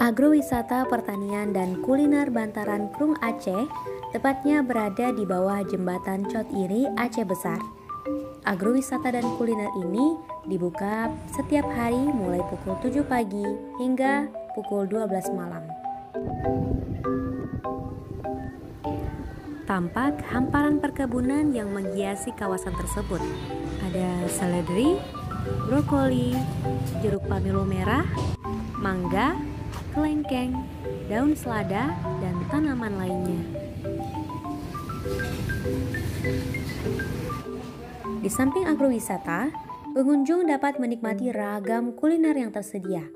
Agrowisata pertanian dan kuliner Bantaran Krung Aceh tepatnya berada di bawah jembatan Chot Iri, Aceh Besar. Agrowisata dan kuliner ini dibuka setiap hari mulai pukul 7 pagi hingga pukul 12 malam. Tampak hamparan perkebunan yang menghiasi kawasan tersebut. Ada seledri, brokoli, jeruk pamelo merah, mangga, kelengkeng, daun selada, dan tanaman lainnya. Di samping agrowisata, pengunjung dapat menikmati ragam kuliner yang tersedia,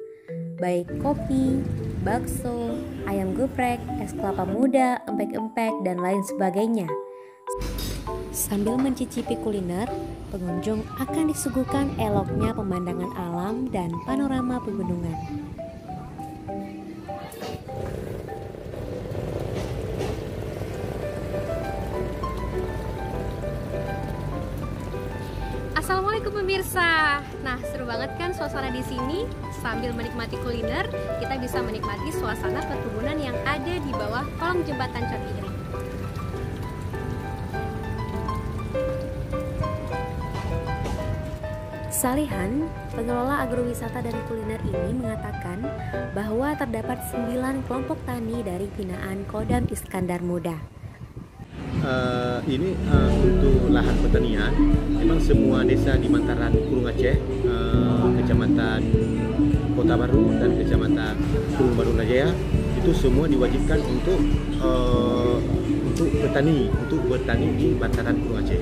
baik kopi, bakso, ayam geprek, es kelapa muda, empek-empek, dan lain sebagainya. Sambil mencicipi kuliner, pengunjung akan disuguhkan eloknya pemandangan alam dan panorama pegunungan. Assalamualaikum pemirsa. Nah, seru banget kan suasana di sini. Sambil menikmati kuliner, kita bisa menikmati suasana perkebunan yang ada di bawah kolong jembatan Chot Iri. Salihan, pengelola agrowisata dan kuliner ini mengatakan bahwa terdapat 9 kelompok tani dari binaan Kodam Iskandar Muda. Ini untuk lahan pertanian, memang semua desa di Bantaran Krung Aceh, Kecamatan Kota Baru dan Kecamatan Krung Baru Najaya, itu semua diwajibkan untuk bertani di Bantaran Krung Aceh.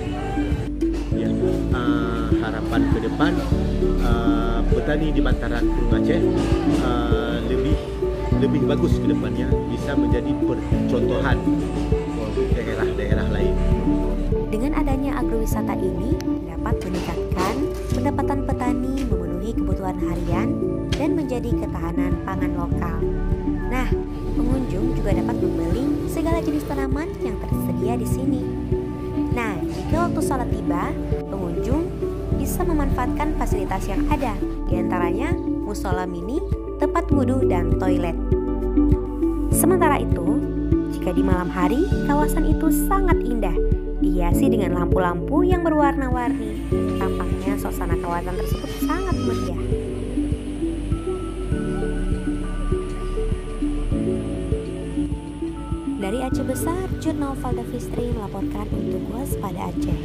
Ya, harapan ke depan petani di Bantaran Krung Aceh lebih bagus ke depannya, bisa menjadi percontohan daerah-daerah lain. Dengan adanya agrowisata ini dapat meningkatkan pendapatan petani, memenuhi kebutuhan harian, dan menjadi ketahanan pangan lokal. Nah, pengunjung juga dapat membeli segala jenis tanaman yang tersedia di sini. Nah, jika waktu sholat tiba, pengunjung bisa memanfaatkan fasilitas yang ada, diantaranya musola mini, tempat wudhu, dan toilet. Sementara itu, jika di malam hari, kawasan itu sangat indah, dihiasi dengan lampu-lampu yang berwarna-warni. Tampaknya suasana kawasan tersebut sangat meriah. Dari Aceh Besar, Jurnal Valda Fistri melaporkan untuk Waspada Aceh.